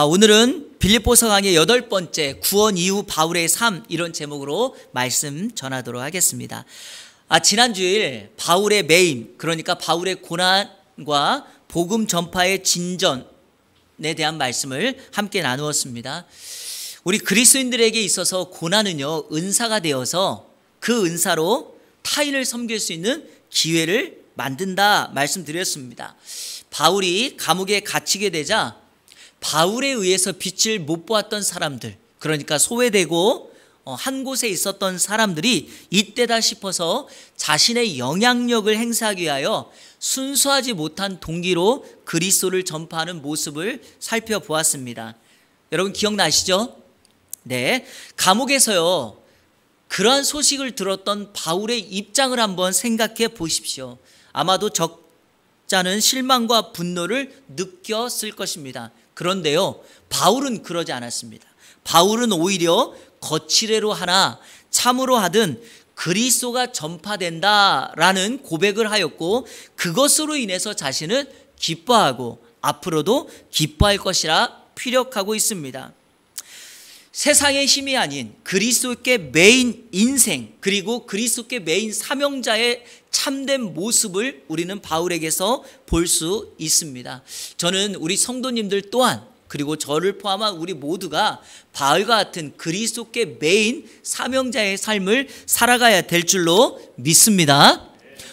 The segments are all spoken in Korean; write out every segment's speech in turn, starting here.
오늘은 빌립보서 강의 8번째 구원 이후 바울의 삶, 이런 제목으로 말씀 전하도록 하겠습니다. 지난 주일 바울의 매임, 그러니까 바울의 고난과 복음 전파의 진전에 대한 말씀을 함께 나누었습니다. 우리 그리스도인들에게 있어서 고난은요, 은사가 되어서 그 은사로 타인을 섬길 수 있는 기회를 만든다 말씀드렸습니다. 바울이 감옥에 갇히게 되자 바울에 의해서 빛을 못 보았던 사람들, 그러니까 소외되고 한 곳에 있었던 사람들이 이때다 싶어서 자신의 영향력을 행사하기 위하여 순수하지 못한 동기로 그리스도를 전파하는 모습을 살펴보았습니다. 여러분 기억나시죠? 네, 감옥에서요, 그러한 소식을 들었던 바울의 입장을 한번 생각해 보십시오. 아마도 적자는 실망과 분노를 느꼈을 것입니다. 그런데요, 바울은 그러지 않았습니다. 바울은 오히려 거칠애로 하나 참으로 하든 그리스도가 전파된다라는 고백을 하였고, 그것으로 인해서 자신은 기뻐하고 앞으로도 기뻐할 것이라 피력하고 있습니다. 세상의 힘이 아닌 그리스도께 매인 인생, 그리고 그리스도께 매인 사명자의 참된 모습을 우리는 바울에게서 볼 수 있습니다. 저는 우리 성도님들 또한, 그리고 저를 포함한 우리 모두가 바울과 같은 그리스도께 매인 사명자의 삶을 살아가야 될 줄로 믿습니다.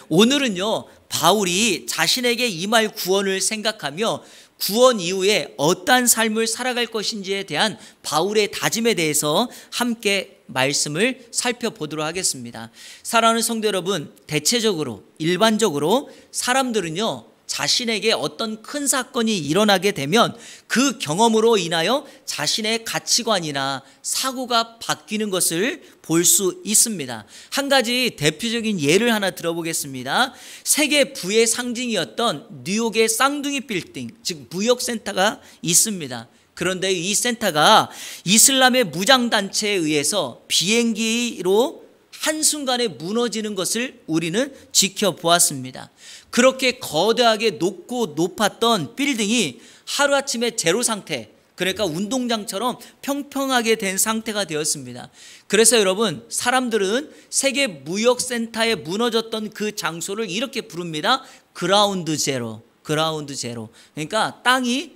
오늘은요, 바울이 자신에게 임할 구원을 생각하며 구원 이후에 어떠한 삶을 살아갈 것인지에 대한 바울의 다짐에 대해서 함께 말씀을 살펴보도록 하겠습니다. 사랑하는 성도 여러분, 대체적으로 일반적으로 사람들은요, 자신에게 어떤 큰 사건이 일어나게 되면 그 경험으로 인하여 자신의 가치관이나 사고가 바뀌는 것을 볼 수 있습니다. 한 가지 대표적인 예를 하나 들어보겠습니다. 세계 부의 상징이었던 뉴욕의 쌍둥이 빌딩, 즉 무역센터가 있습니다. 그런데 이 센터가 이슬람의 무장단체에 의해서 비행기로 한순간에 무너지는 것을 우리는 지켜보았습니다. 그렇게 거대하게 높고 높았던 빌딩이 하루아침에 제로 상태, 그러니까 운동장처럼 평평하게 된 상태가 되었습니다. 그래서 여러분, 사람들은 세계 무역센터에 무너졌던 그 장소를 이렇게 부릅니다. 그라운드 제로, 그라운드 제로. 그러니까 땅이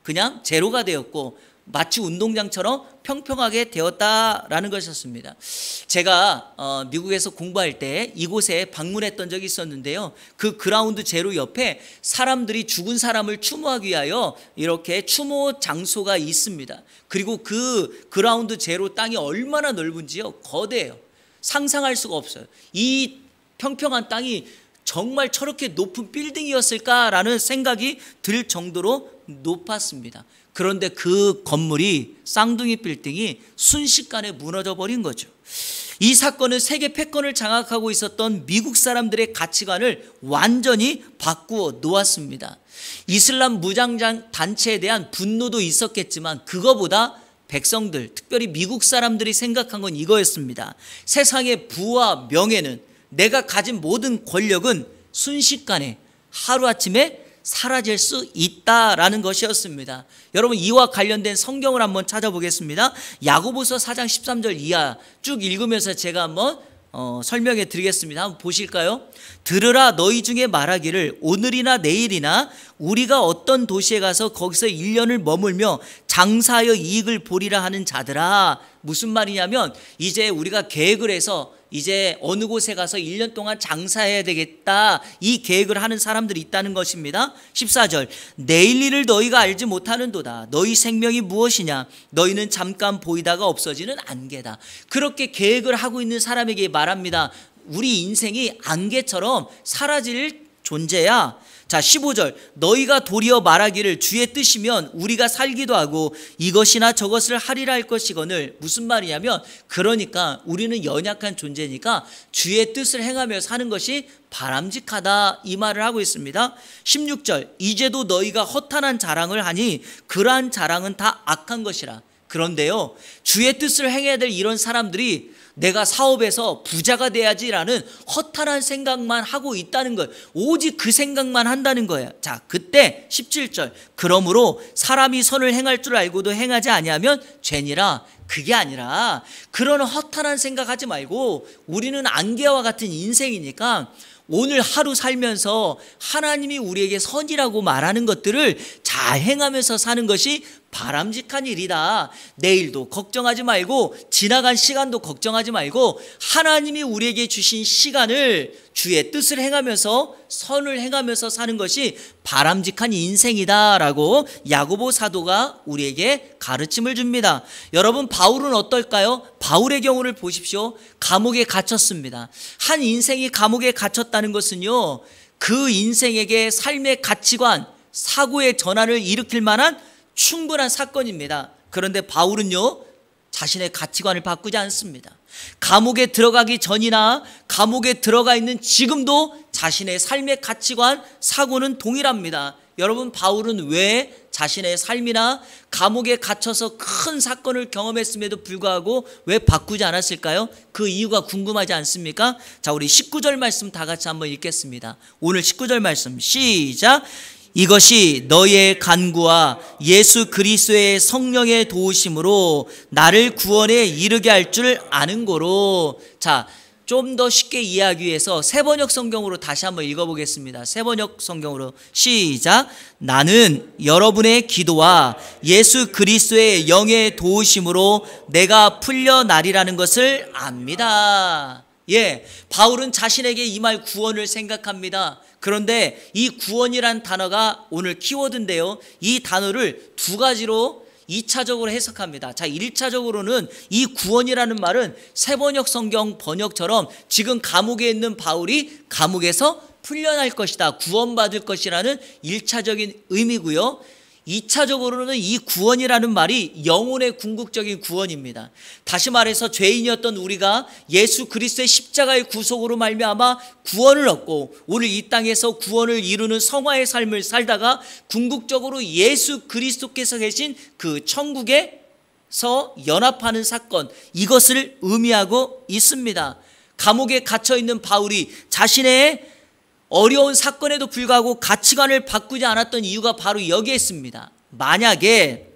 그냥 제로가 되었고 마치 운동장처럼 평평하게 되었다라는 것이었습니다. 제가 미국에서 공부할 때 이곳에 방문했던 적이 있었는데요, 그 그라운드 제로 옆에 사람들이 죽은 사람을 추모하기 위하여 이렇게 추모 장소가 있습니다. 그리고 그 그라운드 제로 땅이 얼마나 넓은지요, 거대해요. 상상할 수가 없어요. 이 평평한 땅이 정말 저렇게 높은 빌딩이었을까라는 생각이 들 정도로 높았습니다. 그런데 그 건물이, 쌍둥이 빌딩이 순식간에 무너져 버린 거죠. 이 사건은 세계 패권을 장악하고 있었던 미국 사람들의 가치관을 완전히 바꾸어 놓았습니다. 이슬람 무장장 단체에 대한 분노도 있었겠지만 그거보다 백성들, 특별히 미국 사람들이 생각한 건 이거였습니다. 세상의 부와 명예는, 내가 가진 모든 권력은 순식간에 하루아침에 사라질 수 있다라는 것이었습니다. 여러분, 이와 관련된 성경을 한번 찾아보겠습니다. 야고보서 4장 13절 이하 쭉 읽으면서 제가 한번 설명해 드리겠습니다. 한번 보실까요? 들으라, 너희 중에 말하기를 오늘이나 내일이나 우리가 어떤 도시에 가서 거기서 1년을 머물며 장사하여 이익을 보리라 하는 자들아. 무슨 말이냐면, 이제 우리가 계획을 해서 이제 어느 곳에 가서 1년 동안 장사해야 되겠다, 이 계획을 하는 사람들이 있다는 것입니다. 14절, 내일 일을 너희가 알지 못하는도다. 너희 생명이 무엇이냐? 너희는 잠깐 보이다가 없어지는 안개다. 그렇게 계획을 하고 있는 사람에게 말합니다. 우리 인생이 안개처럼 사라질 존재야. 자, 15절, 너희가 도리어 말하기를 주의 뜻이면 우리가 살기도 하고 이것이나 저것을 하리라 할 것이거늘. 무슨 말이냐면, 그러니까 우리는 연약한 존재니까 주의 뜻을 행하며 사는 것이 바람직하다, 이 말을 하고 있습니다. 16절, 이제도 너희가 허탄한 자랑을 하니 그러한 자랑은 다 악한 것이라. 그런데요, 주의 뜻을 행해야 될 이런 사람들이 내가 사업에서 부자가 돼야지라는 허탄한 생각만 하고 있다는 거예요. 오직 그 생각만 한다는 거예요. 자, 그때 17절, 그러므로 사람이 선을 행할 줄 알고도 행하지 아니하면 죄니라. 그게 아니라 그런 허탄한 생각하지 말고, 우리는 안개와 같은 인생이니까 오늘 하루 살면서 하나님이 우리에게 선이라고 말하는 것들을 잘 행하면서 사는 것이 바람직한 일이다. 내일도 걱정하지 말고, 지나간 시간도 걱정하지 말고, 하나님이 우리에게 주신 시간을 주의 뜻을 행하면서 선을 행하면서 사는 것이 바람직한 인생이다라고 야고보 사도가 우리에게 가르침을 줍니다. 여러분, 바울은 어떨까요? 바울의 경우를 보십시오. 감옥에 갇혔습니다. 한 인생이 감옥에 갇혔다는 것은요, 그 인생에게 삶의 가치관, 사고의 전환을 일으킬 만한 충분한 사건입니다. 그런데 바울은요, 자신의 가치관을 바꾸지 않습니다. 감옥에 들어가기 전이나 감옥에 들어가 있는 지금도 자신의 삶의 가치관, 사고는 동일합니다. 여러분, 바울은 왜 자신의 삶이나 감옥에 갇혀서 큰 사건을 경험했음에도 불구하고 왜 바꾸지 않았을까요? 그 이유가 궁금하지 않습니까? 자, 우리 19절 말씀 다 같이 한번 읽겠습니다. 오늘 19절 말씀 시작. 이것이 너의 간구와 예수 그리스도의 성령의 도우심으로 나를 구원에 이르게 할 줄 아는 거로. 자, 좀 더 쉽게 이해하기 위해서 새번역 성경으로 다시 한번 읽어보겠습니다. 새번역 성경으로 시작. 나는 여러분의 기도와 예수 그리스도의 영의 도우심으로 내가 풀려나리라는 것을 압니다. 예, 바울은 자신에게 임할 구원을 생각합니다. 그런데 이 구원이란 단어가 오늘 키워드인데요, 이 단어를 두 가지로 2차적으로 해석합니다. 자, 1차적으로는 이 구원이라는 말은 새번역 성경 번역처럼 지금 감옥에 있는 바울이 감옥에서 풀려날 것이다, 구원받을 것이라는 1차적인 의미고요. 2차적으로는 이 구원이라는 말이 영혼의 궁극적인 구원입니다. 다시 말해서 죄인이었던 우리가 예수 그리스도의 십자가의 구속으로 말미암아 구원을 얻고 오늘 이 땅에서 구원을 이루는 성화의 삶을 살다가 궁극적으로 예수 그리스도께서 계신 그 천국에서 연합하는 사건, 이것을 의미하고 있습니다. 감옥에 갇혀있는 바울이 자신의 어려운 사건에도 불구하고 가치관을 바꾸지 않았던 이유가 바로 여기에 있습니다. 만약에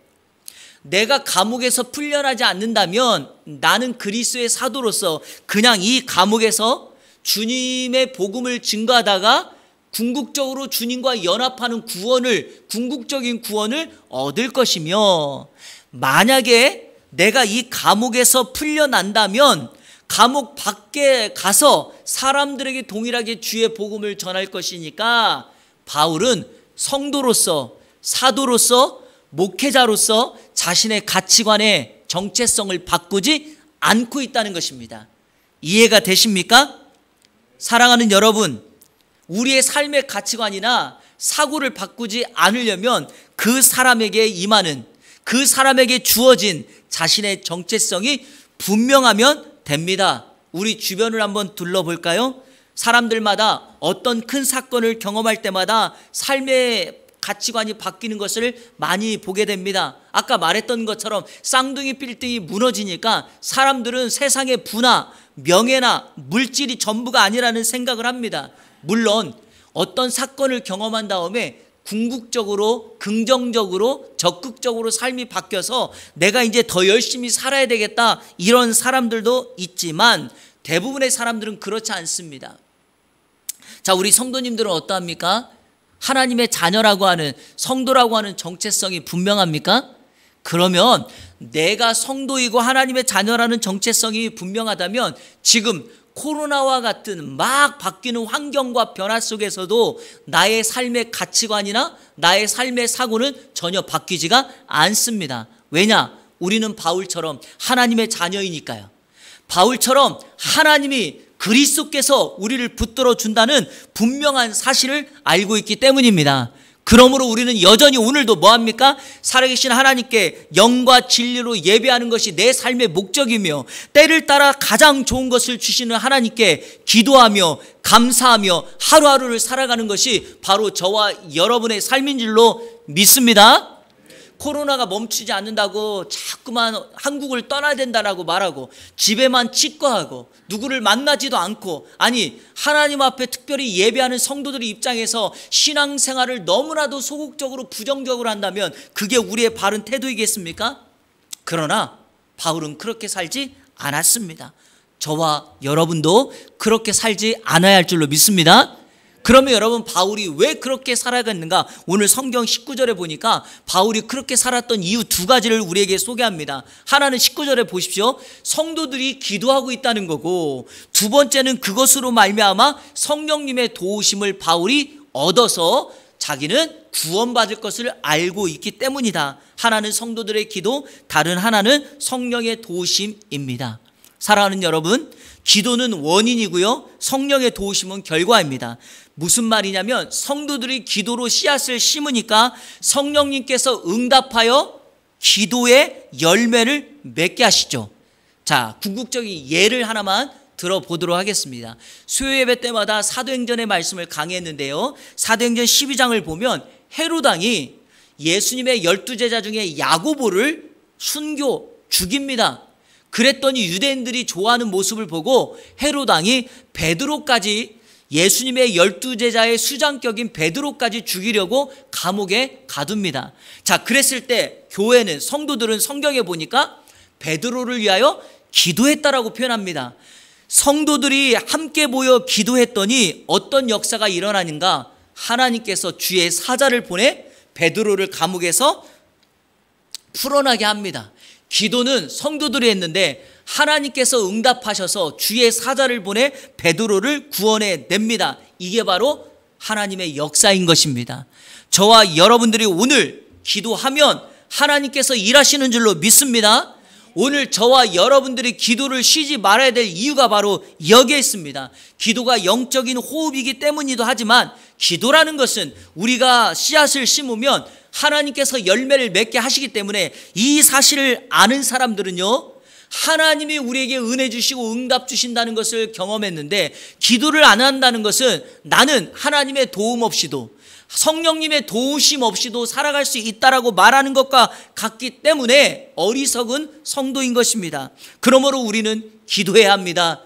내가 감옥에서 풀려나지 않는다면 나는 그리스도의 사도로서 그냥 이 감옥에서 주님의 복음을 증거하다가 궁극적으로 주님과 연합하는 구원을, 궁극적인 구원을 얻을 것이며, 만약에 내가 이 감옥에서 풀려난다면 감옥 밖에 가서 사람들에게 동일하게 주의 복음을 전할 것이니까 바울은 성도로서, 사도로서, 목회자로서 자신의 가치관의 정체성을 바꾸지 않고 있다는 것입니다. 이해가 되십니까? 사랑하는 여러분, 우리의 삶의 가치관이나 사고를 바꾸지 않으려면 그 사람에게 임하는, 그 사람에게 주어진 자신의 정체성이 분명하면 됩니다. 우리 주변을 한번 둘러볼까요? 사람들마다 어떤 큰 사건을 경험할 때마다 삶의 가치관이 바뀌는 것을 많이 보게 됩니다. 아까 말했던 것처럼 쌍둥이 빌딩이 무너지니까 사람들은 세상의 부나 명예나 물질이 전부가 아니라는 생각을 합니다. 물론 어떤 사건을 경험한 다음에 궁극적으로, 긍정적으로, 적극적으로 삶이 바뀌어서 내가 이제 더 열심히 살아야 되겠다, 이런 사람들도 있지만 대부분의 사람들은 그렇지 않습니다. 자, 우리 성도님들은 어떠합니까? 하나님의 자녀라고 하는, 성도라고 하는 정체성이 분명합니까? 그러면 내가 성도이고 하나님의 자녀라는 정체성이 분명하다면 지금 코로나와 같은 막 바뀌는 환경과 변화 속에서도 나의 삶의 가치관이나 나의 삶의 사고는 전혀 바뀌지가 않습니다. 왜냐? 우리는 바울처럼 하나님의 자녀이니까요. 바울처럼 하나님이 그리스도께서 우리를 붙들어 준다는 분명한 사실을 알고 있기 때문입니다. 그러므로 우리는 여전히 오늘도 뭐합니까? 살아계신 하나님께 영과 진리로 예배하는 것이 내 삶의 목적이며, 때를 따라 가장 좋은 것을 주시는 하나님께 기도하며 감사하며 하루하루를 살아가는 것이 바로 저와 여러분의 삶인 줄로 믿습니다. 코로나가 멈추지 않는다고 자꾸만 한국을 떠나야 된다라고 말하고 집에만 치과하고 누구를 만나지도 않고, 아니 하나님 앞에 특별히 예배하는 성도들의 입장에서 신앙생활을 너무나도 소극적으로 부정적으로 한다면 그게 우리의 바른 태도이겠습니까? 그러나 바울은 그렇게 살지 않았습니다. 저와 여러분도 그렇게 살지 않아야 할 줄로 믿습니다. 그러면 여러분, 바울이 왜 그렇게 살아갔는가? 오늘 성경 19절에 보니까 바울이 그렇게 살았던 이유 두 가지를 우리에게 소개합니다. 하나는 19절에 보십시오. 성도들이 기도하고 있다는 거고, 두 번째는 그것으로 말미암아 성령님의 도우심을 바울이 얻어서 자기는 구원받을 것을 알고 있기 때문이다. 하나는 성도들의 기도, 다른 하나는 성령의 도우심입니다. 사랑하는 여러분, 기도는 원인이고요, 성령의 도우심은 결과입니다. 무슨 말이냐면 성도들이 기도로 씨앗을 심으니까 성령님께서 응답하여 기도의 열매를 맺게 하시죠. 자, 궁극적인 예를 하나만 들어보도록 하겠습니다. 수요예배 때마다 사도행전의 말씀을 강의했는데요, 사도행전 12장을 보면 헤로당이 예수님의 12제자 중에 야고보를 순교 죽입니다. 그랬더니 유대인들이 좋아하는 모습을 보고 헤로당이 베드로까지, 예수님의 12제자의 수장격인 베드로까지 죽이려고 감옥에 가둡니다. 자, 그랬을 때 교회는, 성도들은 성경에 보니까 베드로를 위하여 기도했다라고 표현합니다. 성도들이 함께 모여 기도했더니 어떤 역사가 일어나는가? 하나님께서 주의 사자를 보내 베드로를 감옥에서 풀어나게 합니다. 기도는 성도들이 했는데 하나님께서 응답하셔서 주의 사자를 보내 베드로를 구원해 냅니다. 이게 바로 하나님의 역사인 것입니다. 저와 여러분들이 오늘 기도하면 하나님께서 일하시는 줄로 믿습니다. 오늘 저와 여러분들이 기도를 쉬지 말아야 될 이유가 바로 여기에 있습니다. 기도가 영적인 호흡이기 때문이기도 하지만, 기도라는 것은 우리가 씨앗을 심으면 하나님께서 열매를 맺게 하시기 때문에, 이 사실을 아는 사람들은요, 하나님이 우리에게 은혜 주시고 응답 주신다는 것을 경험했는데, 기도를 안 한다는 것은 나는 하나님의 도움 없이도, 성령님의 도우심 없이도 살아갈 수 있다라고 말하는 것과 같기 때문에 어리석은 성도인 것입니다. 그러므로 우리는 기도해야 합니다.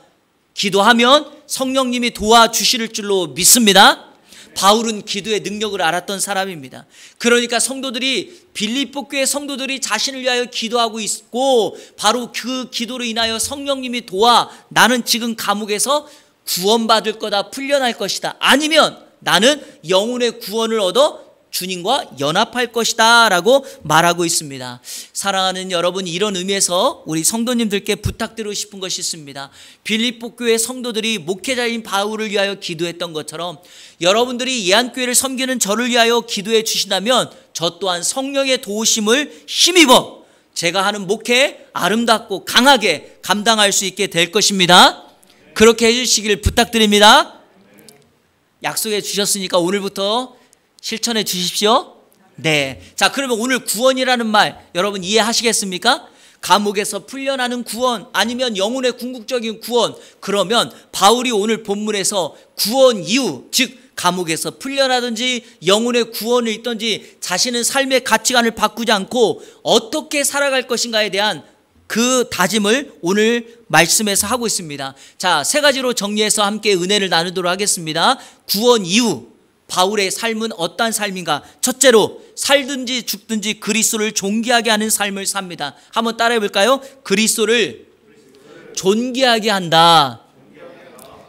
기도하면 성령님이 도와주실 줄로 믿습니다. 바울은 기도의 능력을 알았던 사람입니다. 그러니까 성도들이, 빌립보 교회 성도들이 자신을 위하여 기도하고 있고, 바로 그 기도로 인하여 성령님이 도와 나는 지금 감옥에서 구원받을 거다, 풀려날 것이다, 아니면 나는 영혼의 구원을 얻어 주님과 연합할 것이다 라고 말하고 있습니다. 사랑하는 여러분, 이런 의미에서 우리 성도님들께 부탁드리고 싶은 것이 있습니다. 빌립보 교회 성도들이 목회자인 바울을 위하여 기도했던 것처럼 여러분들이 예안교회를 섬기는 저를 위하여 기도해 주신다면 저 또한 성령의 도우심을 힘입어 제가 하는 목회 아름답고 강하게 감당할 수 있게 될 것입니다. 그렇게 해주시길 부탁드립니다. 약속해 주셨으니까 오늘부터 실천해 주십시오. 네. 자, 그러면 오늘 구원이라는 말 여러분 이해하시겠습니까? 감옥에서 풀려나는 구원, 아니면 영혼의 궁극적인 구원. 그러면 바울이 오늘 본문에서 구원 이후, 즉 감옥에서 풀려나든지 영혼의 구원을 있든지 자신의 삶의 가치관을 바꾸지 않고 어떻게 살아갈 것인가에 대한 그 다짐을 오늘 말씀에서 하고 있습니다. 자, 세 가지로 정리해서 함께 은혜를 나누도록 하겠습니다. 구원 이후 바울의 삶은 어떠한 삶인가? 첫째로, 살든지 죽든지 그리스도를 존귀하게 하는 삶을 삽니다. 한번 따라해 볼까요? 그리스도를 존귀하게 한다.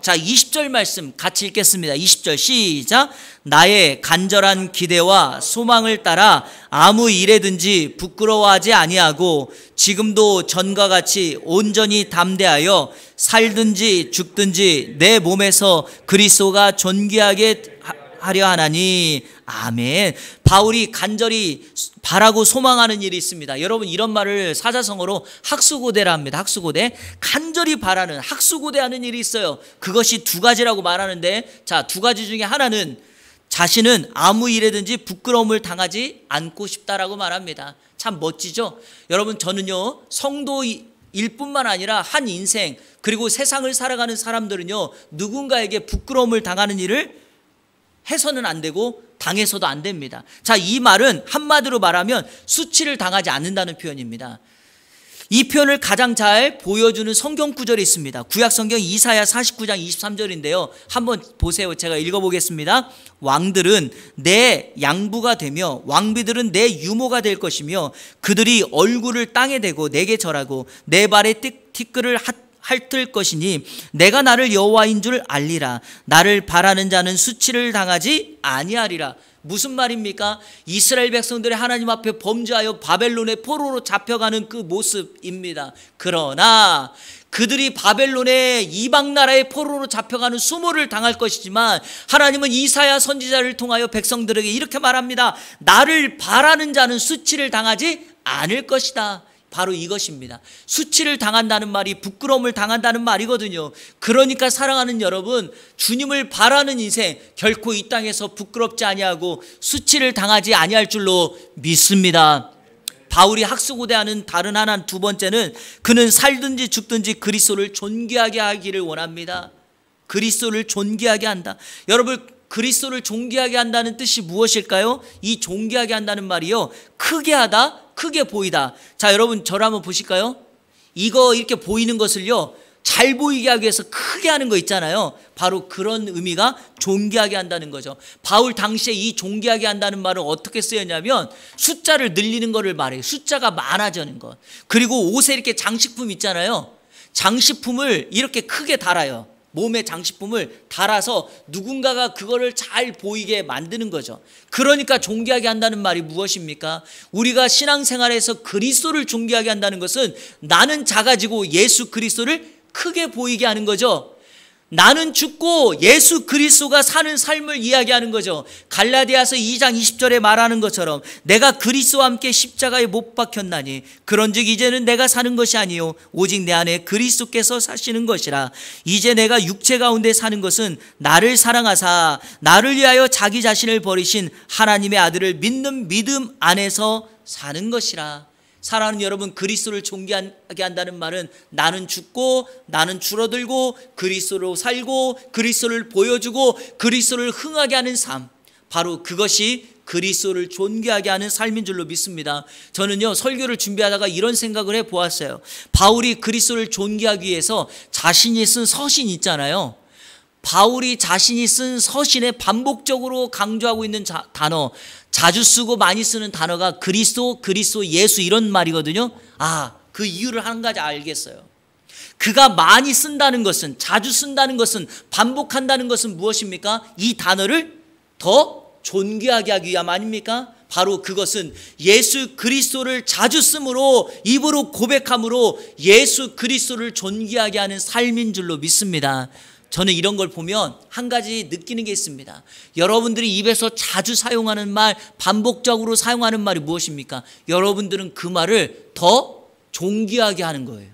자, 20절 말씀 같이 읽겠습니다. 20절 시작. 나의 간절한 기대와 소망을 따라 아무 일에든지 부끄러워하지 아니하고 지금도 전과 같이 온전히 담대하여 살든지 죽든지 내 몸에서 그리스도가 존귀하게 하려 하나니. 아멘. 바울이 간절히 바라고 소망하는 일이 있습니다. 여러분, 이런 말을 사자성어로 학수고대라 합니다. 학수고대. 간절히 바라는, 학수고대하는 일이 있어요. 그것이 두 가지라고 말하는데, 자, 두 가지 중에 하나는 자신은 아무 일에든지 부끄러움을 당하지 않고 싶다라고 말합니다. 참 멋지죠? 여러분, 저는요, 성도일 뿐만 아니라 한 인생, 그리고 세상을 살아가는 사람들은요, 누군가에게 부끄러움을 당하는 일을 해서는 안 되고 당해서도 안 됩니다. 자, 이 말은 한마디로 말하면 수치를 당하지 않는다는 표현입니다. 이 표현을 가장 잘 보여주는 성경 구절이 있습니다. 구약 성경 이사야 49장 23절인데요. 한번 보세요. 제가 읽어보겠습니다. 왕들은 내 양부가 되며 왕비들은 내 유모가 될 것이며 그들이 얼굴을 땅에 대고 내게 절하고 내 발에 티끌을 핥을 것이니 내가 나를 여호와인 줄 알리라. 나를 바라는 자는 수치를 당하지 아니하리라. 무슨 말입니까? 이스라엘 백성들이 하나님 앞에 범죄하여 바벨론의 포로로 잡혀가는 그 모습입니다. 그러나 그들이 바벨론의 이방 나라의 포로로 잡혀가는 수모를 당할 것이지만 하나님은 이사야 선지자를 통하여 백성들에게 이렇게 말합니다. 나를 바라는 자는 수치를 당하지 않을 것이다. 바로 이것입니다. 수치를 당한다는 말이 부끄러움을 당한다는 말이거든요. 그러니까 사랑하는 여러분, 주님을 바라는 인생 결코 이 땅에서 부끄럽지 아니하고 수치를 당하지 아니할 줄로 믿습니다. 바울이 학수고대하는 다른 하나 두 번째는 그는 살든지 죽든지 그리스도를 존귀하게 하기를 원합니다. 그리스도를 존귀하게 한다. 여러분, 그리스도를 존귀하게 한다는 뜻이 무엇일까요? 이 존귀하게 한다는 말이요, 크게 하다, 크게 보이다. 자, 여러분 저를 한번 보실까요? 이거 이렇게 보이는 것을요, 잘 보이게 하기 위해서 크게 하는 거 있잖아요. 바로 그런 의미가 존귀하게 한다는 거죠. 바울 당시에 이 존귀하게 한다는 말은 어떻게 쓰였냐면 숫자를 늘리는 거를 말해요. 숫자가 많아지는 것. 그리고 옷에 이렇게 장식품 있잖아요. 장식품을 이렇게 크게 달아요. 몸에 장식품을 달아서 누군가가 그거를 잘 보이게 만드는 거죠. 그러니까 존귀하게 한다는 말이 무엇입니까? 우리가 신앙생활에서 그리스도를 존귀하게 한다는 것은 나는 작아지고 예수 그리스도를 크게 보이게 하는 거죠. 나는 죽고 예수 그리스도가 사는 삶을 이야기하는 거죠. 갈라디아서 2장 20절에 말하는 것처럼 내가 그리스도와 함께 십자가에 못 박혔나니 그런즉 이제는 내가 사는 것이 아니요 오직 내 안에 그리스도께서 사시는 것이라. 이제 내가 육체 가운데 사는 것은 나를 사랑하사 나를 위하여 자기 자신을 버리신 하나님의 아들을 믿는 믿음 안에서 사는 것이라. 사랑하는 여러분, 그리스도를 존귀하게 한다는 말은 나는 죽고 나는 줄어들고 그리스도로 살고 그리스도를 보여주고 그리스도를 흥하게 하는 삶, 바로 그것이 그리스도를 존귀하게 하는 삶인 줄로 믿습니다. 저는요, 설교를 준비하다가 이런 생각을 해보았어요. 바울이 그리스도를 존귀하기 위해서 자신이 쓴 서신 있잖아요. 바울이 자신이 쓴 서신에 반복적으로 강조하고 있는 단어, 자주 쓰고 많이 쓰는 단어가 그리스도, 예수 이런 말이거든요. 그 이유를 한 가지 알겠어요. 그가 많이 쓴다는 것은, 자주 쓴다는 것은, 반복한다는 것은 무엇입니까? 이 단어를 더 존귀하게 하기 위함 아닙니까? 바로 그것은 예수 그리스도를 자주 쓰므로, 입으로 고백함으로 예수 그리스도를 존귀하게 하는 삶인 줄로 믿습니다. 저는 이런 걸 보면 한 가지 느끼는 게 있습니다. 여러분들이 입에서 자주 사용하는 말, 반복적으로 사용하는 말이 무엇입니까? 여러분들은 그 말을 더 존귀하게 하는 거예요.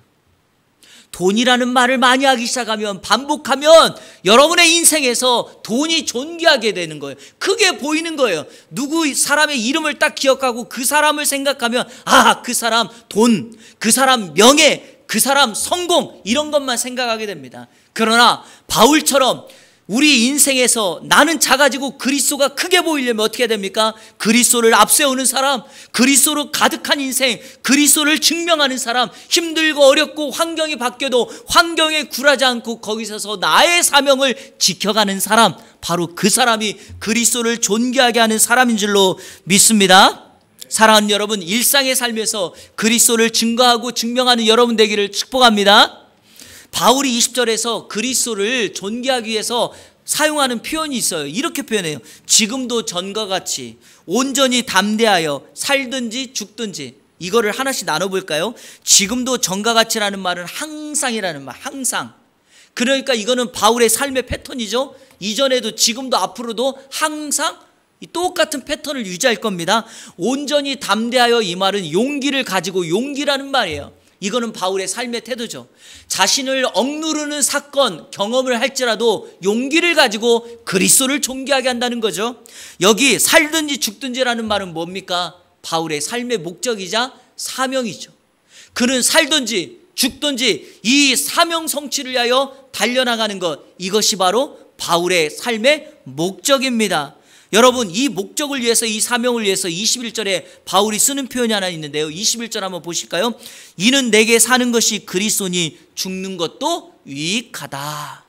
돈이라는 말을 많이 하기 시작하면, 반복하면 여러분의 인생에서 돈이 존귀하게 되는 거예요. 크게 보이는 거예요. 누구 사람의 이름을 딱 기억하고 그 사람을 생각하면 그 사람 돈, 그 사람 명예, 그 사람 성공, 이런 것만 생각하게 됩니다. 그러나 바울처럼 우리 인생에서 나는 작아지고 그리스도가 크게 보이려면 어떻게 됩니까? 그리스도를 앞세우는 사람, 그리스도로 가득한 인생, 그리스도를 증명하는 사람, 힘들고 어렵고 환경이 바뀌어도 환경에 굴하지 않고 거기서서 나의 사명을 지켜가는 사람, 바로 그 사람이 그리스도를 존귀하게 하는 사람인 줄로 믿습니다. 사랑하는 여러분, 일상의 삶에서 그리스도를 증거하고 증명하는 여러분 되기를 축복합니다. 바울이 20절에서 그리스도를 존귀하기 위해서 사용하는 표현이 있어요. 이렇게 표현해요. 지금도 전과 같이 온전히 담대하여 살든지 죽든지. 이거를 하나씩 나눠볼까요? 지금도 전과 같이라는 말은 항상이라는 말, 항상. 그러니까 이거는 바울의 삶의 패턴이죠. 이전에도 지금도 앞으로도 항상 이 똑같은 패턴을 유지할 겁니다. 온전히 담대하여, 이 말은 용기를 가지고, 용기라는 말이에요. 이거는 바울의 삶의 태도죠. 자신을 억누르는 사건, 경험을 할지라도 용기를 가지고 그리스도를 존귀하게 한다는 거죠. 여기 살든지 죽든지라는 말은 뭡니까? 바울의 삶의 목적이자 사명이죠. 그는 살든지 죽든지 이 사명 성취를 위하여 달려나가는 것, 이것이 바로 바울의 삶의 목적입니다. 여러분, 이 목적을 위해서, 이 사명을 위해서 21절에 바울이 쓰는 표현이 하나 있는데요. 21절 한번 보실까요? 이는 내게 사는 것이 그리스도니 죽는 것도 유익하다.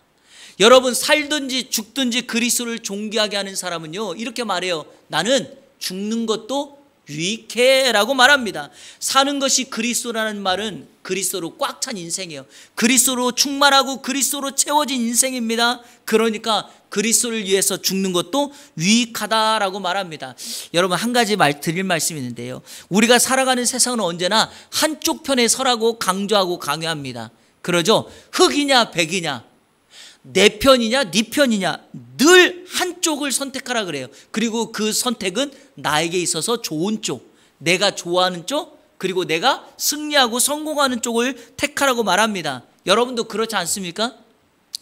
여러분, 살든지 죽든지 그리스도를 존귀하게 하는 사람은요, 이렇게 말해요. 나는 죽는 것도 유익해 라고 말합니다. 사는 것이 그리스도라는 말은 그리스도로 꽉 찬 인생이에요. 그리스도로 충만하고 그리스도로 채워진 인생입니다. 그러니까 그리스도를 위해서 죽는 것도 유익하다라고 말합니다. 여러분, 한 가지 드릴 말씀이 있는데요. 우리가 살아가는 세상은 언제나 한쪽 편에 서라고 강조하고 강요합니다. 그러죠? 흑이냐 백이냐, 내 편이냐 네 편이냐, 늘 한쪽을 선택하라 그래요. 그리고 그 선택은 나에게 있어서 좋은 쪽, 내가 좋아하는 쪽, 그리고 내가 승리하고 성공하는 쪽을 택하라고 말합니다. 여러분도 그렇지 않습니까?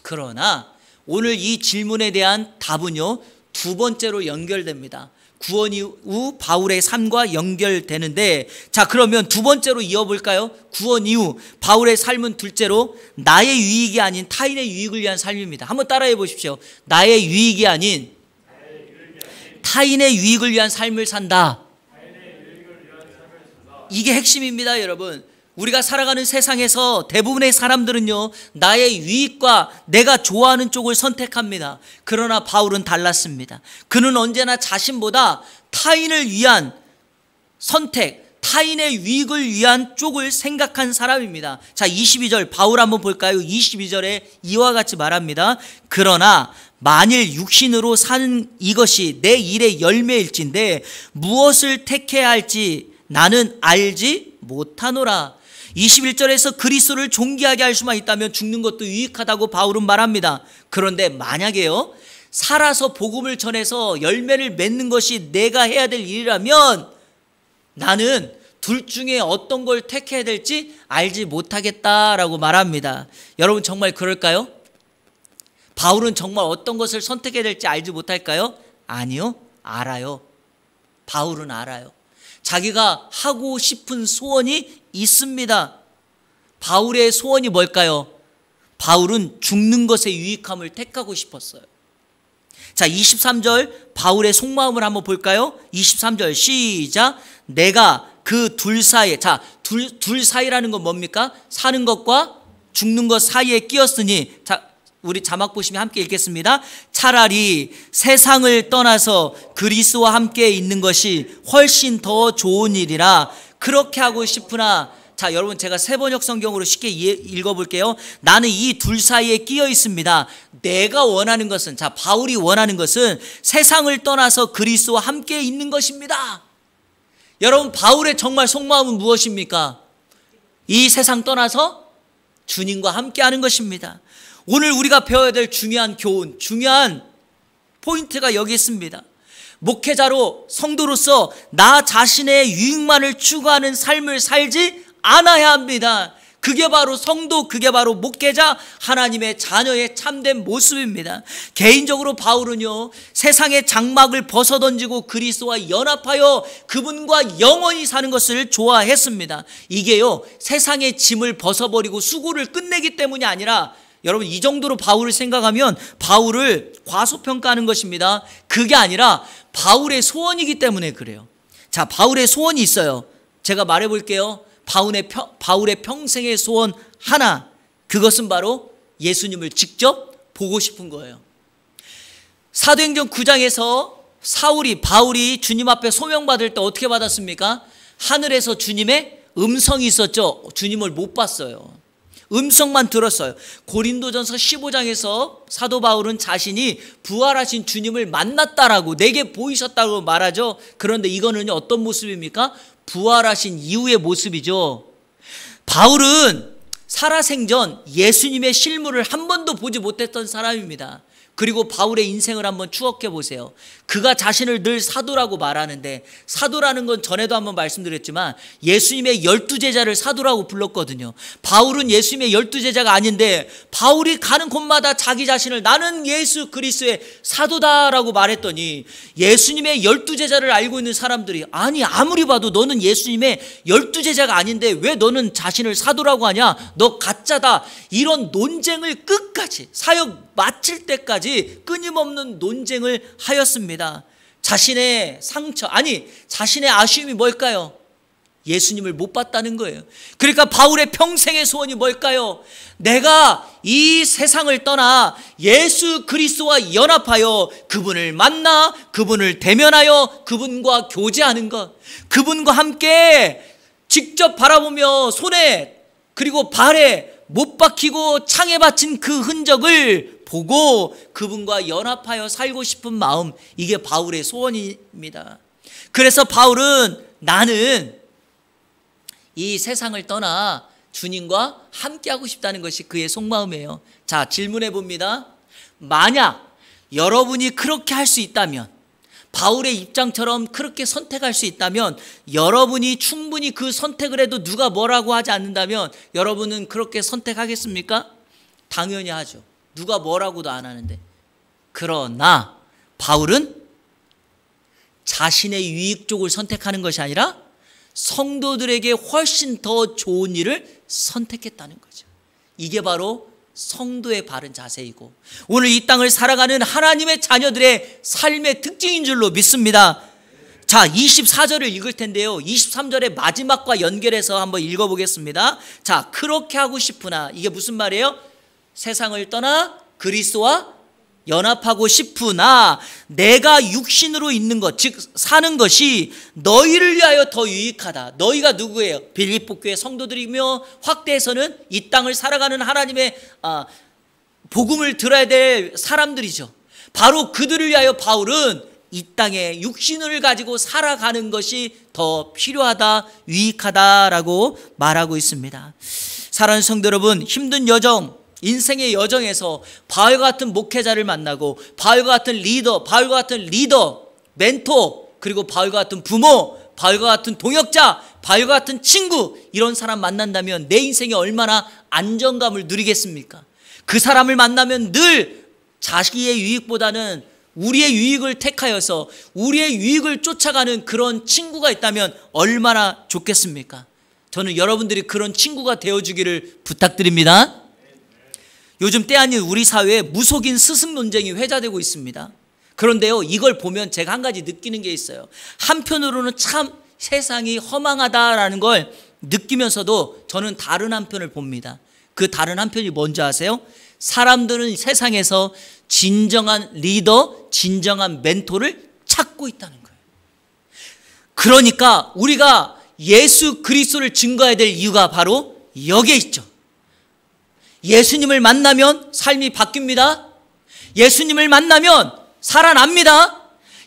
그러나 오늘 이 질문에 대한 답은요, 두 번째로 연결됩니다. 구원 이후 바울의 삶과 연결되는데, 자, 그러면 두 번째로 이어볼까요? 구원 이후 바울의 삶은 둘째로 나의 유익이 아닌 타인의 유익을 위한 삶입니다. 한번 따라해 보십시오. 나의 유익이 아닌 타인의 유익을 위한 삶을 산다. 이게 핵심입니다, 여러분. 우리가 살아가는 세상에서 대부분의 사람들은요, 나의 유익과 내가 좋아하는 쪽을 선택합니다. 그러나 바울은 달랐습니다. 그는 언제나 자신보다 타인을 위한 선택, 타인의 유익을 위한 쪽을 생각한 사람입니다. 자, 22절 바울 한번 볼까요? 22절에 이와 같이 말합니다. 그러나 만일 육신으로 사는 이것이 내 일의 열매일진데 무엇을 택해야 할지 나는 알지 못하노라. 21절에서 그리스도를 존귀하게 할 수만 있다면 죽는 것도 유익하다고 바울은 말합니다. 그런데 만약에요, 살아서 복음을 전해서 열매를 맺는 것이 내가 해야 될 일이라면 나는 둘 중에 어떤 걸 택해야 될지 알지 못하겠다라고 말합니다. 여러분, 정말 그럴까요? 바울은 정말 어떤 것을 선택해야 될지 알지 못할까요? 아니요, 알아요. 바울은 알아요. 자기가 하고 싶은 소원이 있습니다. 바울의 소원이 뭘까요? 바울은 죽는 것의 유익함을 택하고 싶었어요. 자, 23절 바울의 속마음을 한번 볼까요? 23절 시작. 내가 그 둘 사이에, 자, 둘 사이라는 건 뭡니까? 사는 것과 죽는 것 사이에 끼었으니, 자, 우리 자막 보시면 함께 읽겠습니다. 차라리 세상을 떠나서 그리스도와 함께 있는 것이 훨씬 더 좋은 일이라 그렇게 하고 싶으나, 자, 여러분, 제가 세번역 성경으로 쉽게 읽어볼게요. 나는 이 둘 사이에 끼어 있습니다. 내가 원하는 것은, 자, 바울이 원하는 것은 세상을 떠나서 그리스도와 함께 있는 것입니다. 여러분, 바울의 정말 속마음은 무엇입니까? 이 세상 떠나서 주님과 함께 하는 것입니다. 오늘 우리가 배워야 될 중요한 교훈, 중요한 포인트가 여기 있습니다. 목회자로, 성도로서 나 자신의 유익만을 추구하는 삶을 살지 않아야 합니다. 그게 바로 성도, 그게 바로 목회자, 하나님의 자녀의 참된 모습입니다. 개인적으로 바울은요, 세상의 장막을 벗어던지고 그리스도와 연합하여 그분과 영원히 사는 것을 좋아했습니다. 이게요, 세상의 짐을 벗어버리고 수고를 끝내기 때문이 아니라, 여러분, 이 정도로 바울을 생각하면 바울을 과소평가하는 것입니다. 그게 아니라 바울의 소원이기 때문에 그래요. 자, 바울의 소원이 있어요. 제가 말해볼게요. 바울의 평생의 소원 하나, 그것은 바로 예수님을 직접 보고 싶은 거예요. 사도행전 9장에서 바울이 주님 앞에 소명받을 때 어떻게 받았습니까? 하늘에서 주님의 음성이 있었죠. 주님을 못 봤어요. 음성만 들었어요. 고린도전서 15장에서 사도 바울은 자신이 부활하신 주님을 만났다라고, 내게 보이셨다고 말하죠. 그런데 이거는 어떤 모습입니까? 부활하신 이후의 모습이죠. 바울은 살아생전 예수님의 실물을 한 번도 보지 못했던 사람입니다. 그리고 바울의 인생을 한번 추억해 보세요. 그가 자신을 늘 사도라고 말하는데, 사도라는 건 전에도 한번 말씀드렸지만 예수님의 12제자를 사도라고 불렀거든요. 바울은 예수님의 12제자가 아닌데 바울이 가는 곳마다 자기 자신을 나는 예수 그리스도의 사도다라고 말했더니, 예수님의 12제자를 알고 있는 사람들이, 아니, 아무리 봐도 너는 예수님의 12제자가 아닌데 왜 너는 자신을 사도라고 하냐, 너 가짜다, 이런 논쟁을 끝까지, 사역 마칠 때까지 끊임없는 논쟁을 하였습니다. 자신의 상처, 아니 자신의 아쉬움이 뭘까요? 예수님을 못 봤다는 거예요. 그러니까 바울의 평생의 소원이 뭘까요? 내가 이 세상을 떠나 예수 그리스도와 연합하여 그분을 만나 그분을 대면하여 그분과 교제하는 것, 그분과 함께 직접 바라보며 손에 그리고 발에 못 박히고 창에 받힌 그 흔적을 보고 그분과 연합하여 살고 싶은 마음, 이게 바울의 소원입니다. 그래서 바울은 나는 이 세상을 떠나 주님과 함께하고 싶다는 것이 그의 속마음이에요. 자, 질문해 봅니다. 만약 여러분이 그렇게 할 수 있다면, 바울의 입장처럼 그렇게 선택할 수 있다면, 여러분이 충분히 그 선택을 해도 누가 뭐라고 하지 않는다면 여러분은 그렇게 선택하겠습니까? 당연히 하죠. 누가 뭐라고도 안 하는데. 그러나 바울은 자신의 유익 쪽을 선택하는 것이 아니라 성도들에게 훨씬 더 좋은 일을 선택했다는 거죠. 이게 바로 성도의 바른 자세이고 오늘 이 땅을 살아가는 하나님의 자녀들의 삶의 특징인 줄로 믿습니다. 자, 24절을 읽을 텐데요, 23절의 마지막과 연결해서 한번 읽어보겠습니다. 자, 그렇게 하고 싶으나, 이게 무슨 말이에요? 세상을 떠나 그리스도와 연합하고 싶으나 내가 육신으로 있는 것, 즉 사는 것이 너희를 위하여 더 유익하다. 너희가 누구예요? 빌립보 교회 성도들이며 확대해서는 이 땅을 살아가는 하나님의 복음을 들어야 될 사람들이죠. 바로 그들을 위하여 바울은 이 땅에 육신을 가지고 살아가는 것이 더 필요하다, 유익하다라고 말하고 있습니다. 사랑하는 성도 여러분, 힘든 여정, 인생의 여정에서 바울과 같은 목회자를 만나고 바울과 같은 리더, 멘토, 그리고 바울과 같은 부모, 바울과 같은 동역자, 바울과 같은 친구, 이런 사람 만난다면 내 인생에 얼마나 안정감을 누리겠습니까? 그 사람을 만나면 늘 자기의 유익보다는 우리의 유익을 택하여서 우리의 유익을 쫓아가는 그런 친구가 있다면 얼마나 좋겠습니까? 저는 여러분들이 그런 친구가 되어주기를 부탁드립니다. 요즘 때 아닌 우리 사회에 무속인 스승 논쟁이 회자되고 있습니다. 그런데요, 이걸 보면 제가 한 가지 느끼는 게 있어요. 한편으로는 참 세상이 허망하다라는 걸 느끼면서도 저는 다른 한편을 봅니다. 그 다른 한편이 뭔지 아세요? 사람들은 세상에서 진정한 리더, 진정한 멘토를 찾고 있다는 거예요. 그러니까 우리가 예수 그리스도를 증거해야 될 이유가 바로 여기에 있죠. 예수님을 만나면 삶이 바뀝니다. 예수님을 만나면 살아납니다.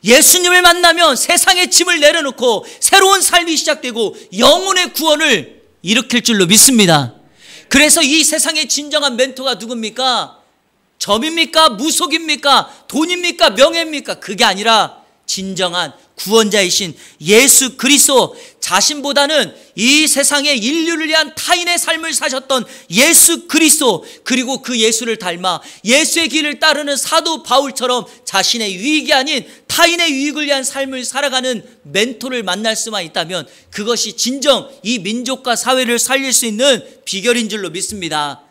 예수님을 만나면 세상의 짐을 내려놓고 새로운 삶이 시작되고 영혼의 구원을 일으킬 줄로 믿습니다. 그래서 이 세상의 진정한 멘토가 누굽니까? 점입니까? 무속입니까? 돈입니까? 명예입니까? 그게 아니라 진정한 구원자이신 예수 그리스도, 자신보다는 이 세상의 인류를 위한 타인의 삶을 사셨던 예수 그리스도, 그리고 그 예수를 닮아 예수의 길을 따르는 사도 바울처럼 자신의 유익이 아닌 타인의 유익을 위한 삶을 살아가는 멘토를 만날 수만 있다면 그것이 진정 이 민족과 사회를 살릴 수 있는 비결인 줄로 믿습니다.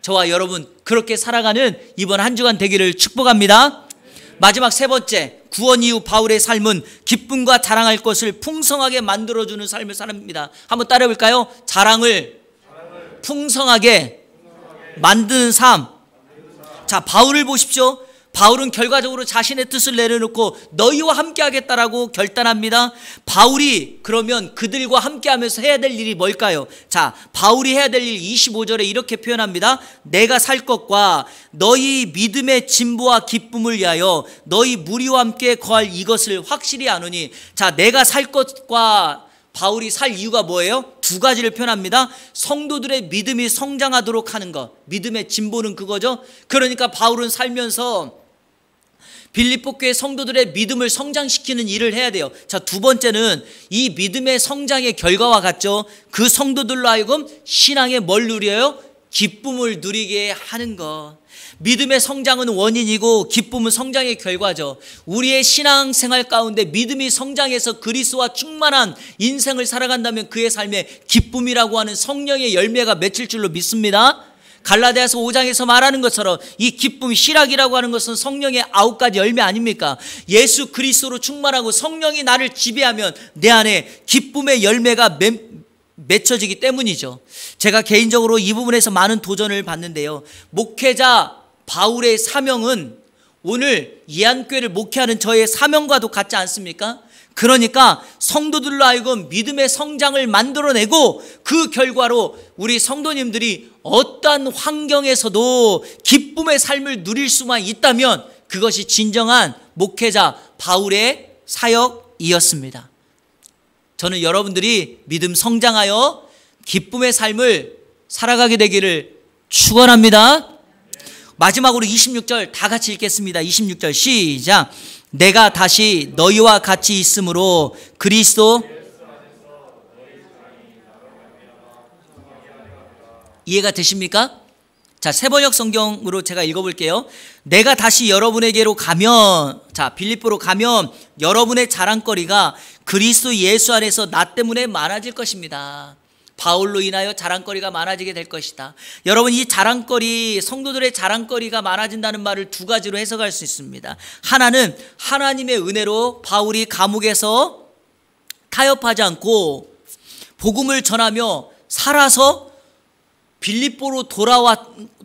저와 여러분 그렇게 살아가는 이번 한 주간 되기를 축복합니다. 마지막 세 번째, 구원 이후 바울의 삶은 기쁨과 자랑할 것을 풍성하게 만들어주는 삶을 삽니다. 한번 따라해 볼까요? 자랑을 풍성하게 만드는 삶. 자, 바울을 보십시오. 바울은 결과적으로 자신의 뜻을 내려놓고 너희와 함께 하겠다라고 결단합니다. 바울이 그러면 그들과 함께 하면서 해야 될 일이 뭘까요? 자, 바울이 해야 될 일 25절에 이렇게 표현합니다. 내가 살 것과 너희 믿음의 진보와 기쁨을 위하여 너희 무리와 함께 거할 이것을 확실히 아노니. 자, 내가 살 것과 바울이 살 이유가 뭐예요? 두 가지를 표현합니다. 성도들의 믿음이 성장하도록 하는 것, 믿음의 진보는 그거죠. 그러니까 바울은 살면서 빌립보 교회 성도들의 믿음을 성장시키는 일을 해야 돼요. 자, 두 번째는 이 믿음의 성장의 결과와 같죠. 그 성도들로 하여금 신앙에 뭘 누려요? 기쁨을 누리게 하는 것. 믿음의 성장은 원인이고 기쁨은 성장의 결과죠. 우리의 신앙생활 가운데 믿음이 성장해서 그리스도와 충만한 인생을 살아간다면 그의 삶에 기쁨이라고 하는 성령의 열매가 맺힐 줄로 믿습니다. 갈라디아서 5장에서 말하는 것처럼 이 기쁨, 희락이라고 하는 것은 성령의 9가지 열매 아닙니까? 예수 그리스도로 충만하고 성령이 나를 지배하면 내 안에 기쁨의 열매가 맺혀지기 때문이죠. 제가 개인적으로 이 부분에서 많은 도전을 받는데요, 목회자 바울의 사명은 오늘 이안교회를 목회하는 저의 사명과도 같지 않습니까? 그러니까 성도들로 하여금 믿음의 성장을 만들어내고 그 결과로 우리 성도님들이 어떠한 환경에서도 기쁨의 삶을 누릴 수만 있다면 그것이 진정한 목회자 바울의 사역이었습니다. 저는 여러분들이 믿음 성장하여 기쁨의 삶을 살아가게 되기를 축원합니다. 마지막으로 26절 다 같이 읽겠습니다. 26절 시작. 내가 다시 너희와 같이 있으므로 그리스도, 이해가 되십니까? 자, 새번역 성경으로 제가 읽어볼게요. 내가 다시 여러분에게로 가면, 자, 빌립보로 가면 여러분의 자랑거리가 그리스도 예수 안에서 나 때문에 많아질 것입니다. 바울로 인하여 자랑거리가 많아지게 될 것이다. 여러분, 이 자랑거리, 성도들의 자랑거리가 많아진다는 말을 두 가지로 해석할 수 있습니다. 하나는 하나님의 은혜로 바울이 감옥에서 타협하지 않고 복음을 전하며 살아서 빌립보로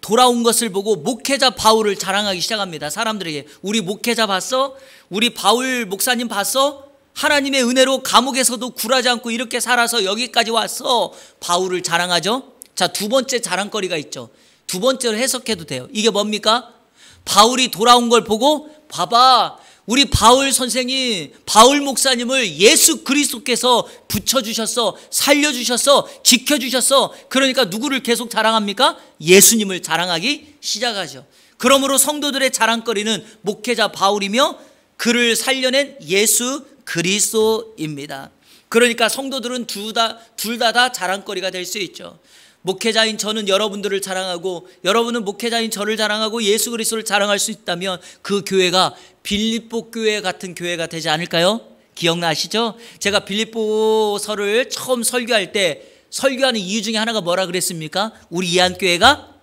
돌아온 것을 보고 목회자 바울을 자랑하기 시작합니다. 사람들에게 우리 목회자 봤어? 우리 바울 목사님 봤어? 하나님의 은혜로 감옥에서도 굴하지 않고 이렇게 살아서 여기까지 왔어. 바울을 자랑하죠. 자, 두 번째 자랑거리가 있죠. 두 번째로 해석해도 돼요. 이게 뭡니까? 바울이 돌아온 걸 보고 봐봐, 우리 바울 선생이 바울 목사님을 예수 그리스도께서 붙여주셨어, 살려주셨어, 지켜주셨어. 그러니까 누구를 계속 자랑합니까? 예수님을 자랑하기 시작하죠. 그러므로 성도들의 자랑거리는 목회자 바울이며 그를 살려낸 예수 그리스도입니다. 그러니까 성도들은 둘 다 자랑거리가 될 수 있죠. 목회자인 저는 여러분들을 자랑하고 여러분은 목회자인 저를 자랑하고 예수 그리스도를 자랑할 수 있다면 그 교회가 빌립보 교회 같은 교회가 되지 않을까요? 기억나시죠? 제가 빌립보서를 처음 설교할 때 설교하는 이유 중에 하나가 뭐라 그랬습니까? 우리 이안교회가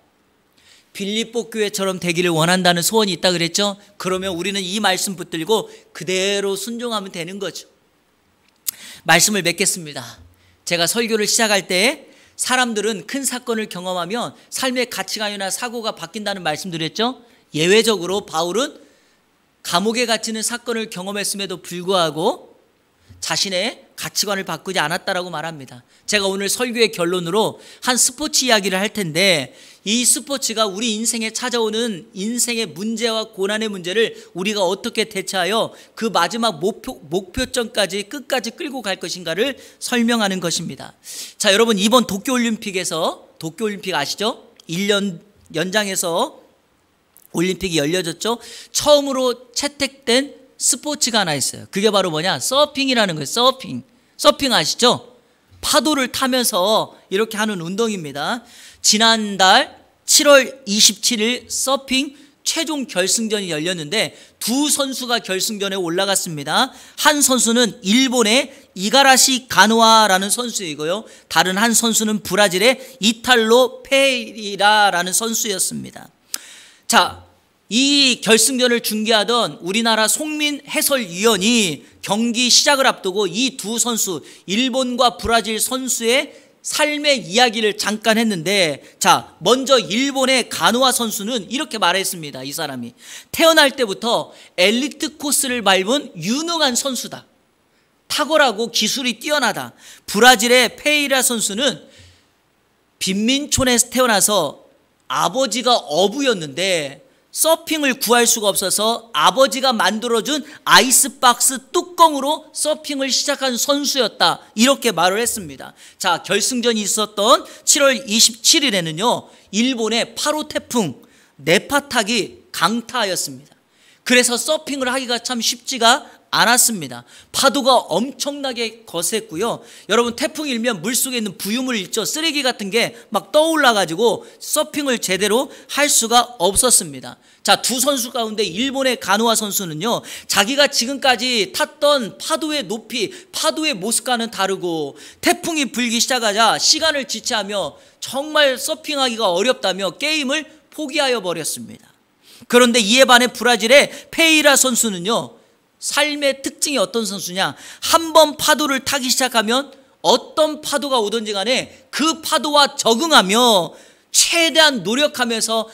빌립보 교회처럼 되기를 원한다는 소원이 있다 그랬죠? 그러면 우리는 이 말씀 붙들고 그대로 순종하면 되는 거죠. 말씀을 맺겠습니다. 제가 설교를 시작할 때 사람들은 큰 사건을 경험하면 삶의 가치관이나 사고가 바뀐다는 말씀드렸죠? 예외적으로 바울은 감옥에 갇히는 사건을 경험했음에도 불구하고 자신의 가치관을 바꾸지 않았다라고 말합니다. 제가 오늘 설교의 결론으로 한 스포츠 이야기를 할 텐데 이 스포츠가 우리 인생에 찾아오는 인생의 문제와 고난의 문제를 우리가 어떻게 대처하여 그 마지막 목표점까지 끝까지 끌고 갈 것인가를 설명하는 것입니다. 자, 여러분, 이번 도쿄올림픽에서, 도쿄올림픽 아시죠? 1년 연장해서 올림픽이 열려졌죠. 처음으로 채택된 스포츠가 하나 있어요. 그게 바로 뭐냐? 서핑이라는 거예요. 서핑 아시죠? 파도를 타면서 이렇게 하는 운동입니다. 지난달 7월 27일 서핑 최종 결승전이 열렸는데 두 선수가 결승전에 올라갔습니다. 한 선수는 일본의 이가라시 가노아라는 선수이고요. 다른 한 선수는 브라질의 이탈로 페이라라는 선수였습니다. 자, 이 결승전을 중계하던 우리나라 송민 해설위원이 경기 시작을 앞두고 이 두 선수, 일본과 브라질 선수의 삶의 이야기를 잠깐 했는데, 자, 먼저 일본의 가노아 선수는 이렇게 말했습니다. 이 사람이 태어날 때부터 엘리트 코스를 밟은 유능한 선수다. 탁월하고 기술이 뛰어나다. 브라질의 페이라 선수는 빈민촌에서 태어나서 아버지가 어부였는데 서핑을 구할 수가 없어서 아버지가 만들어준 아이스박스 뚜껑으로 서핑을 시작한 선수였다. 이렇게 말을 했습니다. 자, 결승전이 있었던 7월 27일에는요, 일본의 8호 태풍 네파탁이 강타하였습니다. 그래서 서핑을 하기가 참 쉽지가 않았습니다. 파도가 엄청나게 거셌고요. 여러분 태풍이 일면 물속에 있는 부유물 있죠. 쓰레기 같은 게 막 떠올라가지고 서핑을 제대로 할 수가 없었습니다. 자, 두 선수 가운데 일본의 가노아 선수는요, 자기가 지금까지 탔던 파도의 높이, 파도의 모습과는 다르고 태풍이 불기 시작하자 시간을 지체하며 정말 서핑하기가 어렵다며 게임을 포기하여 버렸습니다. 그런데 이에 반해 브라질의 페이라 선수는요, 삶의 특징이 어떤 선수냐, 한 번 파도를 타기 시작하면 어떤 파도가 오든지 간에 그 파도와 적응하며 최대한 노력하면서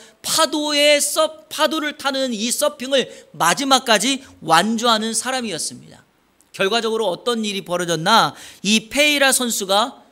파도를 타는 이 서핑을 마지막까지 완주하는 사람이었습니다. 결과적으로 어떤 일이 벌어졌나, 이 페이라 선수가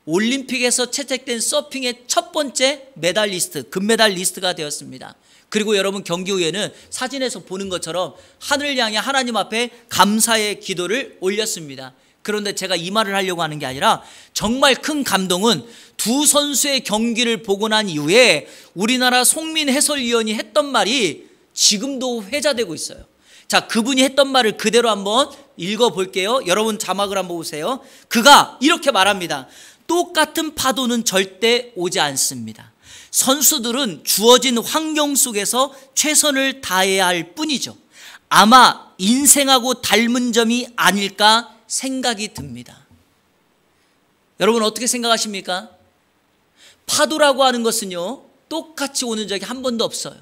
올림픽에서 채택된 서핑의 첫 번째 메달리스트, 금메달리스트가 되었습니다. 그리고 여러분 경기 후에는 사진에서 보는 것처럼 하늘을 향해 하나님 앞에 감사의 기도를 올렸습니다. 그런데 제가 이 말을 하려고 하는 게 아니라 정말 큰 감동은 두 선수의 경기를 보고 난 이후에 우리나라 송민 해설위원이 했던 말이 지금도 회자되고 있어요. 자, 그분이 했던 말을 그대로 한번 읽어볼게요. 여러분 자막을 한번 보세요. 그가 이렇게 말합니다. 똑같은 파도는 절대 오지 않습니다. 선수들은 주어진 환경 속에서 최선을 다해야 할 뿐이죠. 아마 인생하고 닮은 점이 아닐까 생각이 듭니다. 여러분 어떻게 생각하십니까? 파도라고 하는 것은요, 똑같이 오는 적이 한 번도 없어요.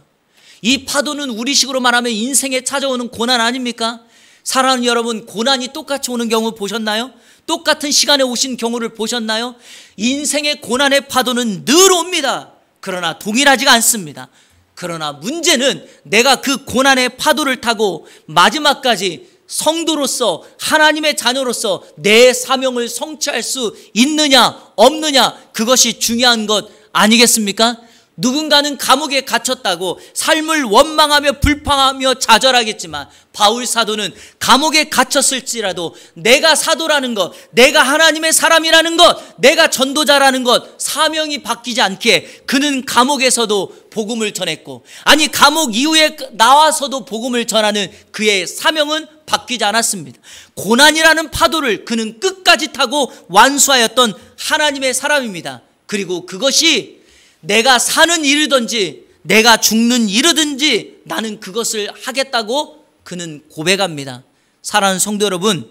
이 파도는 우리식으로 말하면 인생에 찾아오는 고난 아닙니까? 사랑하는 여러분, 고난이 똑같이 오는 경우 보셨나요? 똑같은 시간에 오신 경우를 보셨나요? 인생의 고난의 파도는 늘 옵니다. 그러나 동일하지가 않습니다. 그러나 문제는 내가 그 고난의 파도를 타고 마지막까지 성도로서, 하나님의 자녀로서 내 사명을 성취할 수 있느냐 없느냐, 그것이 중요한 것 아니겠습니까? 누군가는 감옥에 갇혔다고 삶을 원망하며 불평하며 좌절하겠지만 바울 사도는 감옥에 갇혔을지라도 내가 사도라는 것, 내가 하나님의 사람이라는 것, 내가 전도자라는 것, 사명이 바뀌지 않기에 그는 감옥에서도 복음을 전했고, 아니 감옥 이후에 나와서도 복음을 전하는 그의 사명은 바뀌지 않았습니다. 고난이라는 파도를 그는 끝까지 타고 완수하였던 하나님의 사람입니다. 그리고 그것이 내가 사는 일이든지 내가 죽는 일이든지 나는 그것을 하겠다고 그는 고백합니다. 사랑하는 성도 여러분,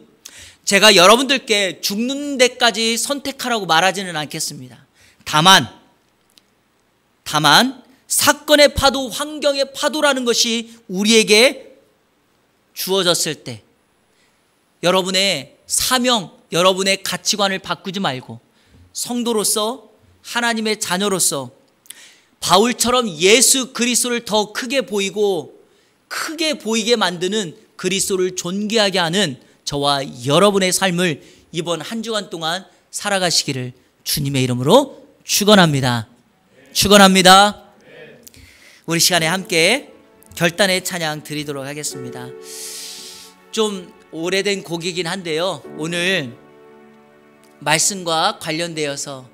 제가 여러분들께 죽는 데까지 선택하라고 말하지는 않겠습니다. 다만 사건의 파도, 환경의 파도라는 것이 우리에게 주어졌을 때 여러분의 사명, 여러분의 가치관을 바꾸지 말고 성도로서, 하나님의 자녀로서 바울처럼 예수 그리스도를 더 크게 보이고 크게 보이게 만드는, 그리스도를 존귀하게 하는 저와 여러분의 삶을 이번 한 주간 동안 살아가시기를 주님의 이름으로 축원합니다. 축원합니다. 우리 시간에 함께 결단의 찬양 드리도록 하겠습니다. 좀 오래된 곡이긴 한데요, 오늘 말씀과 관련되어서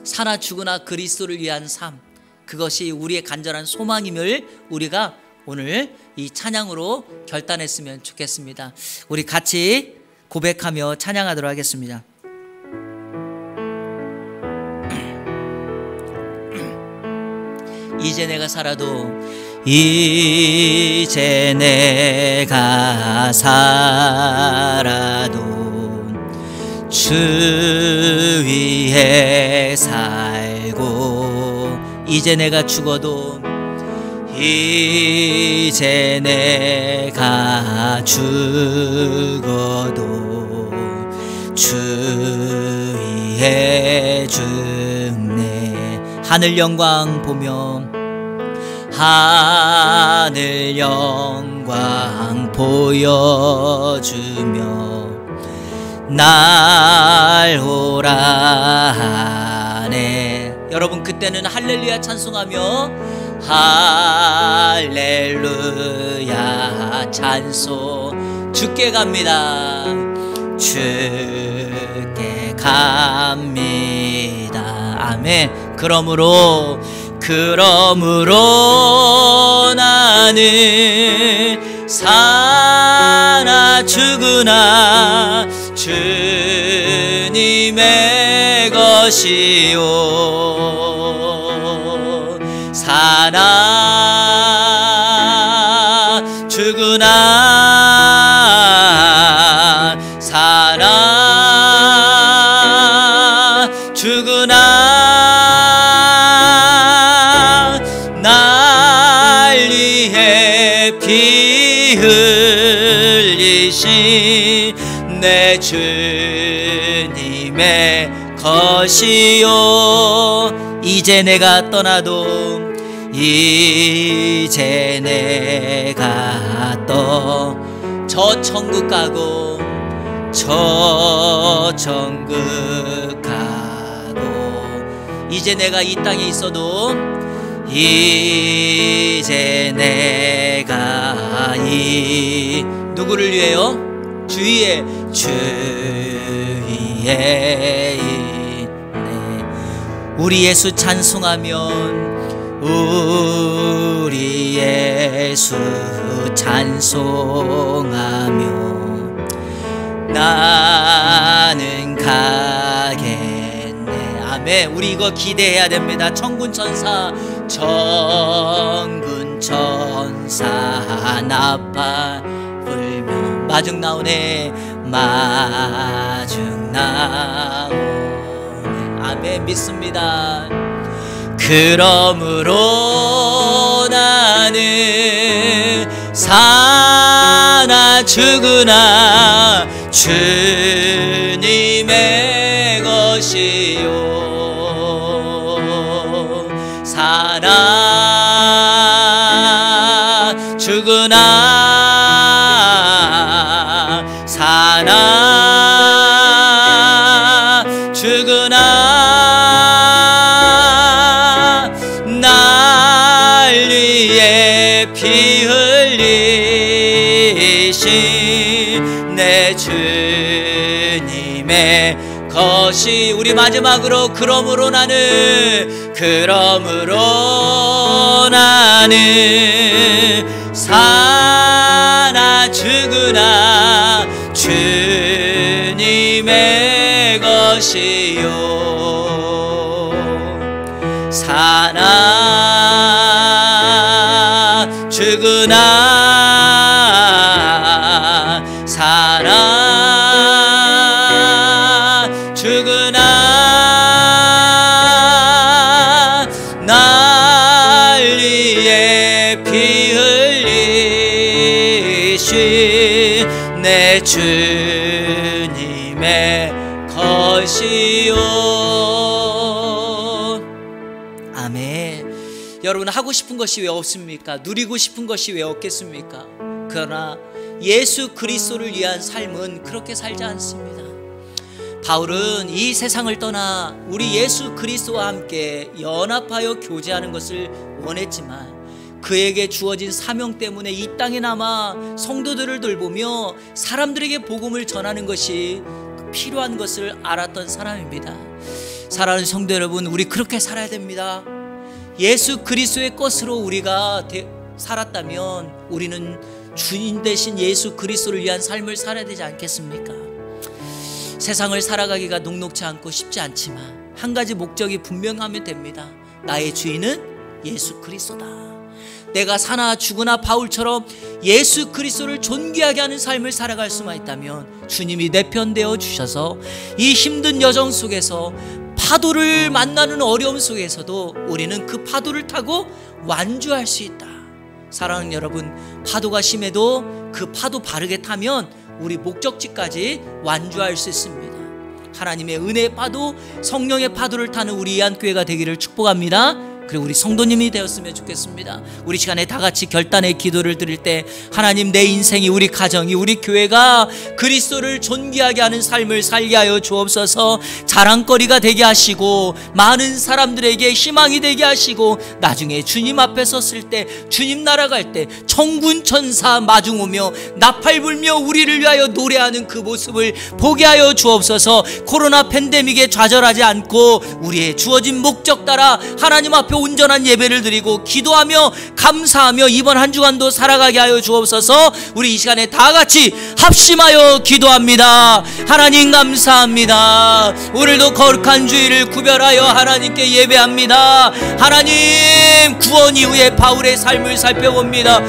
사나 죽으나 그리스도를 위한 삶, 그것이 우리의 간절한 소망임을 우리가 오늘 이 찬양으로 결단했으면 좋겠습니다. 우리 같이 고백하며 찬양하도록 하겠습니다. 이제 내가 살아도, 이제 내가 살아도 주 위에 살고, 이제 내가 죽어도, 이제 내가 죽어도 주 위에 죽네. 하늘 영광 보며, 하늘 영광 보여주며 날 오라 하네. 여러분 그때는 할렐루야 찬송하며, 할렐루야 찬송, 주께 갑니다, 주께 갑니다. 아멘. 그러므로 나는 사나 죽으나 주님의 것이요 사나 죽으나 사나 죽으나 날 위해 피 흘리신 내 주님의 것이요 이제 내가 떠나도 이제 내가 저 천국 가고 저 천국 가고 이제 내가 이 땅에 있어도 이제 내가 누구를 위해요? 주위에 있네. 우리 예수 찬송하면 우리 예수 찬송하며 나는 가겠네. 아멘. 우리 이거 기대해야 됩니다. 천군 천사 나팔 불며 마중 나오네 마중 나오네. 아멘. 믿습니다. 그러므로 나는 사나 죽으나 주님의 것이요 사나 죽으나 사나 죽으나 날 위해 피 흘리신 내 주님의 것이 우리 마지막으로 그러므로 나는 사나 죽으나 주님의 것이요 사나 죽으나 사나 죽으나 날 위해 피 흘리신 내 주님의 것이요. 아멘. 여러분 하고 싶은 것이 왜 없습니까? 누리고 싶은 것이 왜 없겠습니까? 그러나 예수 그리스도를 위한 삶은 그렇게 살지 않습니다. 바울은 이 세상을 떠나 우리 예수 그리스도와 함께 연합하여 교제하는 것을 원했지만 그에게 주어진 사명 때문에 이 땅에 남아 성도들을 돌보며 사람들에게 복음을 전하는 것이 필요한 것을 알았던 사람입니다. 사랑하는 성도 여러분, 우리 그렇게 살아야 됩니다. 예수 그리스도의 것으로 우리가 살았다면 우리는 주인 되신 예수 그리스도를 위한 삶을 살아야 되지 않겠습니까? 세상을 살아가기가 녹록지 않고 쉽지 않지만 한 가지 목적이 분명하면 됩니다. 나의 주인은 예수 그리스도다. 내가 사나 죽으나 바울처럼 예수 그리스도를 존귀하게 하는 삶을 살아갈 수만 있다면 주님이 내 편 되어 주셔서 이 힘든 여정 속에서 파도를 만나는 어려움 속에서도 우리는 그 파도를 타고 완주할 수 있다. 사랑하는 여러분, 파도가 심해도 그 파도 바르게 타면 우리 목적지까지 완주할 수 있습니다. 하나님의 은혜의 파도, 성령의 파도를 타는 우리 이안교회가 되기를 축복합니다. 그리고 우리 성도님이 되었으면 좋겠습니다. 우리 시간에 다 같이 결단의 기도를 드릴 때 하나님, 내 인생이, 우리 가정이, 우리 교회가 그리스도를 존귀하게 하는 삶을 살게 하여 주옵소서. 자랑거리가 되게 하시고 많은 사람들에게 희망이 되게 하시고 나중에 주님 앞에 섰을 때, 주님 나라 갈 때 천군 천사 마중 오며 나팔 불며 우리를 위하여 노래하는 그 모습을 보게 하여 주옵소서. 코로나 팬데믹에 좌절하지 않고 우리의 주어진 목적 따라 하나님 앞에 온전한 예배를 드리고 기도하며 감사하며 이번 한 주간도 살아가게 하여 주옵소서. 우리 이 시간에 다 같이 합심하여 기도합니다. 하나님 감사합니다. 오늘도 거룩한 주일을 구별하여 하나님께 예배합니다. 하나님, 구원 이후에 바울의 삶을 살펴봅니다.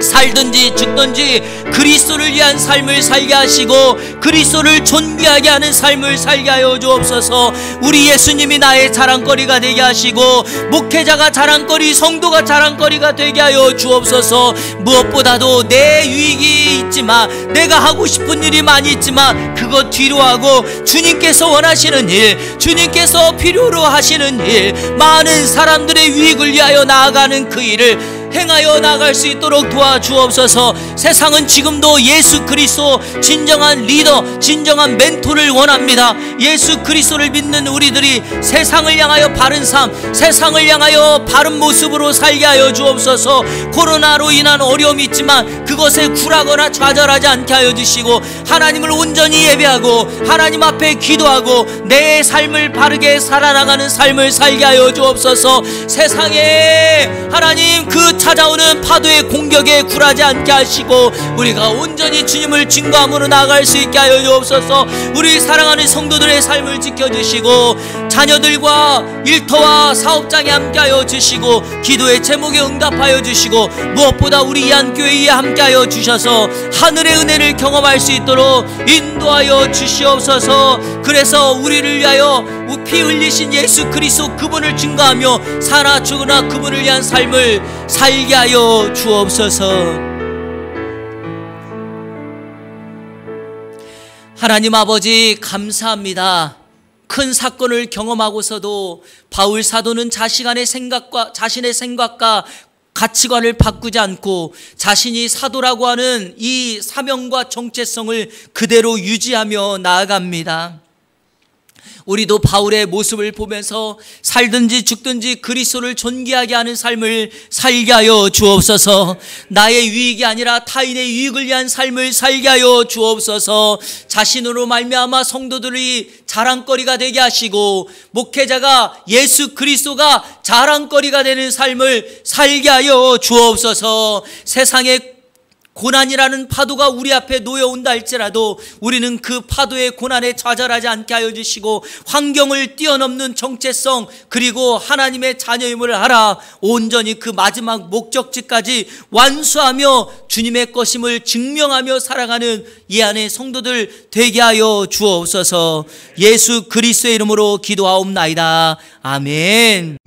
살든지 죽든지 그리스도를 위한 삶을 살게 하시고 그리스도를 존귀하게 하는 삶을 살게 하여 주옵소서. 우리 예수님이 나의 자랑거리가 되게 하시고 목회자가 자랑거리, 성도가 자랑거리가 되게 하여 주옵소서. 무엇보다도 내 유익이 있지만, 내가 하고 싶은 일이 많이 있지만 그것 뒤로 하고 주님께서 원하시는 일, 주님께서 필요로 하시는 일, 많은 사람들의 유익을 위하여 나아가는 그 일을 행하여 나갈 수 있도록 도와주옵소서. 세상은 지금도 예수 그리스도 진정한 리더, 진정한 멘토를 원합니다. 예수 그리스도를 믿는 우리들이 세상을 향하여 바른 삶, 세상을 향하여 바른 모습으로 살게 하여 주옵소서. 코로나로 인한 어려움이 있지만 그것에 굴하거나 좌절하지 않게 하여 주시고 하나님을 온전히 예배하고 하나님 앞에 기도하고 내 삶을 바르게 살아나가는 삶을 살게 하여 주옵소서. 세상에 하나님 그 찾아오는 파도의 공격에 굴하지 않게 하시고 우리가 온전히 주님을 증거함으로 나아갈 수 있게 하여 주옵소서. 우리 사랑하는 성도들의 삶을 지켜주시고 자녀들과 일터와 사업장에 함께하여 주시고 기도의 제목에 응답하여 주시고 무엇보다 우리 이한교회에 함께하여 주셔서 하늘의 은혜를 경험할 수 있도록 인도하여 주시옵소서. 그래서 우리를 위하여 피 흘리신 예수 그리스도 그분을 증거하며 사나 죽으나 그분을 위한 삶을 살게 하여 주옵소서. 하나님 아버지 감사합니다. 큰 사건을 경험하고서도 바울 사도는 자신의 생각과 가치관을 바꾸지 않고 자신이 사도라고 하는 이 사명과 정체성을 그대로 유지하며 나아갑니다. 우리도 바울의 모습을 보면서 살든지 죽든지 그리스도를 존귀하게 하는 삶을 살게 하여 주옵소서. 나의 유익이 아니라 타인의 유익을 위한 삶을 살게 하여 주옵소서. 자신으로 말미암아 성도들이 자랑거리가 되게 하시고 목회자가 예수 그리스도가 자랑거리가 되는 삶을 살게 하여 주옵소서. 세상의 고난이라는 파도가 우리 앞에 놓여온다 할지라도 우리는 그 파도의 고난에 좌절하지 않게 하여 주시고 환경을 뛰어넘는 정체성 그리고 하나님의 자녀임을 알아 온전히 그 마지막 목적지까지 완수하며 주님의 것임을 증명하며 살아가는 이 안의 성도들 되게 하여 주옵소서. 예수 그리스도의 이름으로 기도하옵나이다. 아멘.